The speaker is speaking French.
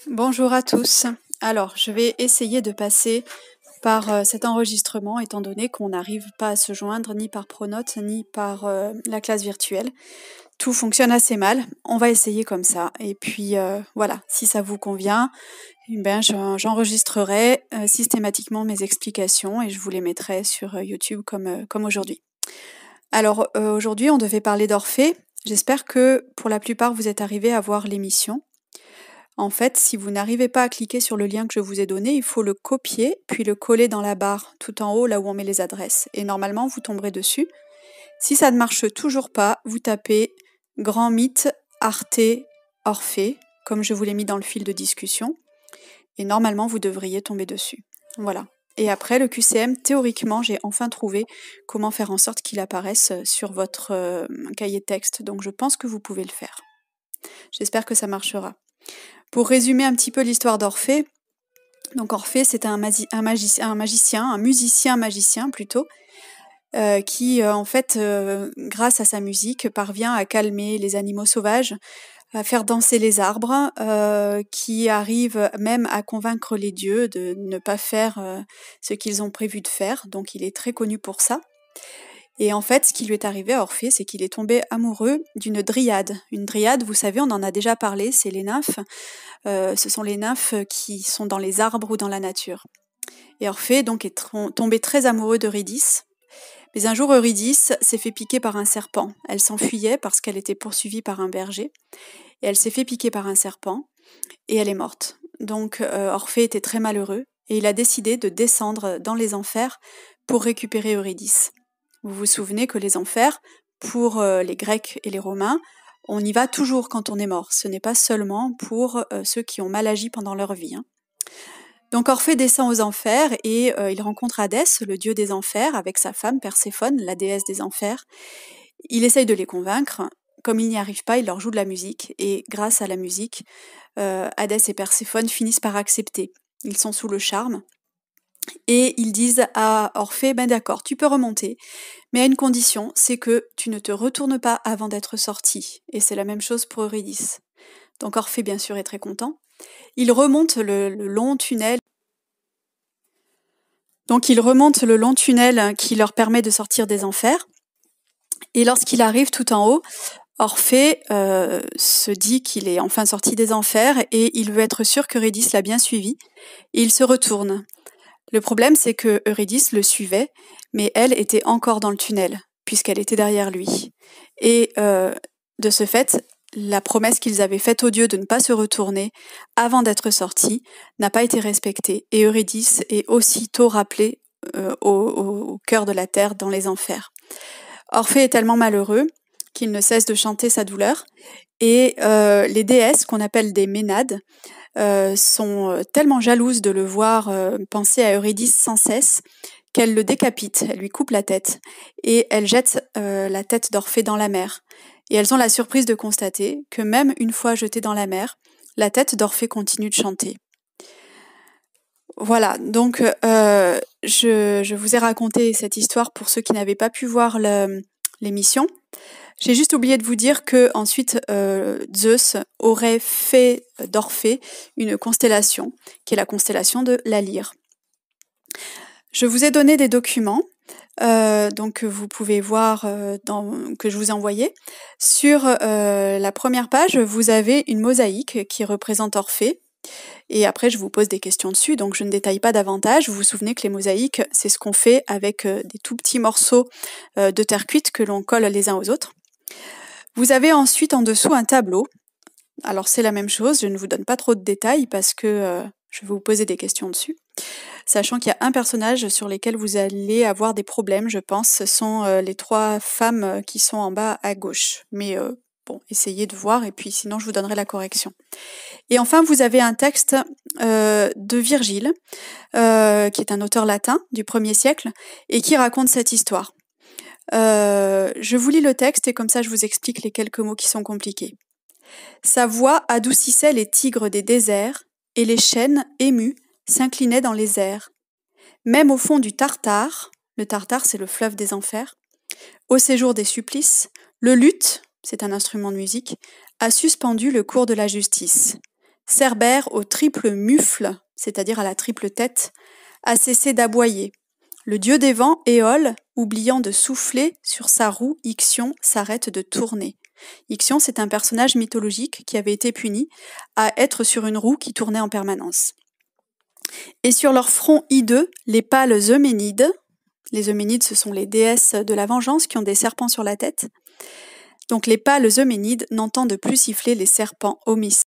Bonjour à tous. Alors, je vais essayer de passer par cet enregistrement, étant donné qu'on n'arrive pas à se joindre ni par Pronote ni par la classe virtuelle. Tout fonctionne assez mal. On va essayer comme ça. Et puis voilà, si ça vous convient, j'enregistrerai systématiquement mes explications et je vous les mettrai sur YouTube comme aujourd'hui. Alors aujourd'hui, on devait parler d'Orphée. J'espère que pour la plupart, vous êtes arrivés à voir l'émission. En fait, si vous n'arrivez pas à cliquer sur le lien que je vous ai donné, il faut le copier, puis le coller dans la barre tout en haut, là où on met les adresses. Et normalement, vous tomberez dessus. Si ça ne marche toujours pas, vous tapez Grand Mythe, Arte, Orphée, comme je vous l'ai mis dans le fil de discussion. Et normalement, vous devriez tomber dessus. Voilà. Et après, le QCM, théoriquement, j'ai enfin trouvé comment faire en sorte qu'il apparaisse sur votre cahier de texte. Donc, je pense que vous pouvez le faire. J'espère que ça marchera. Pour résumer un petit peu l'histoire d'Orphée, donc Orphée c'est un musicien plutôt, qui en fait, grâce à sa musique, parvient à calmer les animaux sauvages, à faire danser les arbres, qui arrive même à convaincre les dieux de ne pas faire ce qu'ils ont prévu de faire, donc il est très connu pour ça. Et en fait, ce qui lui est arrivé à Orphée, c'est qu'il est tombé amoureux d'une dryade. Une dryade, vous savez, on en a déjà parlé, c'est les nymphes. Ce sont les nymphes qui sont dans les arbres ou dans la nature. Et Orphée donc est tombé très amoureux d'Eurydice. Mais un jour, Eurydice s'est fait piquer par un serpent. Elle s'enfuyait parce qu'elle était poursuivie par un berger. Et elle s'est fait piquer par un serpent et elle est morte. Donc Orphée était très malheureux et il a décidé de descendre dans les enfers pour récupérer Eurydice. Vous vous souvenez que les enfers, pour les Grecs et les Romains, on y va toujours quand on est mort. Ce n'est pas seulement pour ceux qui ont mal agi pendant leur vie. Donc Orphée descend aux enfers et il rencontre Hadès, le dieu des enfers, avec sa femme Perséphone, la déesse des enfers. Il essaye de les convaincre. Comme il n'y arrive pas, il leur joue de la musique et grâce à la musique, Hadès et Perséphone finissent par accepter. Ils sont sous le charme. Et ils disent à Orphée, ben d'accord, tu peux remonter, mais à une condition, c'est que tu ne te retournes pas avant d'être sorti. Et c'est la même chose pour Eurydice. Donc Orphée, bien sûr, est très content. Il remonte le long tunnel. Donc il remonte le long tunnel qui leur permet de sortir des enfers. Et lorsqu'il arrive tout en haut, Orphée se dit qu'il est enfin sorti des enfers et il veut être sûr qu'Eurydice l'a bien suivi. Et il se retourne. Le problème, c'est que Eurydice le suivait, mais elle était encore dans le tunnel, puisqu'elle était derrière lui. Et de ce fait, la promesse qu'ils avaient faite aux dieux de ne pas se retourner avant d'être sortis n'a pas été respectée. Et Eurydice est aussitôt rappelée au cœur de la terre, dans les enfers. Orphée est tellement malheureux qu'il ne cesse de chanter sa douleur. Et les déesses, qu'on appelle des Ménades, sont tellement jalouses de le voir penser à Eurydice sans cesse qu'elles le décapitent, elles lui coupent la tête et elles jettent la tête d'Orphée dans la mer. Et elles ont la surprise de constater que même une fois jetée dans la mer, la tête d'Orphée continue de chanter. Voilà, donc je vous ai raconté cette histoire pour ceux qui n'avaient pas pu voir l'émission. J'ai juste oublié de vous dire que ensuite Zeus aurait fait d'Orphée une constellation, qui est la constellation de la Lyre. Je vous ai donné des documents, donc vous pouvez voir que je vous ai envoyé. Sur la première page, vous avez une mosaïque qui représente Orphée. Et après, je vous pose des questions dessus, donc je ne détaille pas davantage. Vous vous souvenez que les mosaïques, c'est ce qu'on fait avec des tout petits morceaux de terre cuite que l'on colle les uns aux autres. Vous avez ensuite en dessous un tableau. Alors c'est la même chose, je ne vous donne pas trop de détails parce que je vais vous poser des questions dessus. Sachant qu'il y a un personnage sur lequel vous allez avoir des problèmes, je pense, ce sont les 3 femmes qui sont en bas à gauche. Mais bon, essayez de voir et puis sinon je vous donnerai la correction. Et enfin, vous avez un texte de Virgile, qui est un auteur latin du 1er siècle, et qui raconte cette histoire. Je vous lis le texte et comme ça je vous explique les quelques mots qui sont compliqués. Sa voix adoucissait les tigres des déserts, et les chênes, émus, s'inclinaient dans les airs. Même au fond du Tartare, le Tartare c'est le fleuve des enfers, au séjour des supplices, le luth, c'est un instrument de musique, a suspendu le cours de la justice. Cerbère au triple mufle, c'est-à-dire à la triple tête, a cessé d'aboyer. Le dieu des vents, Éole, oubliant de souffler sur sa roue, Ixion s'arrête de tourner. Ixion, c'est un personnage mythologique qui avait été puni à être sur une roue qui tournait en permanence. Et sur leur front hideux, les pâles Euménides, les Euménides, ce sont les déesses de la vengeance qui ont des serpents sur la tête. Donc les pâles Euménides n'entendent plus siffler les serpents homicides.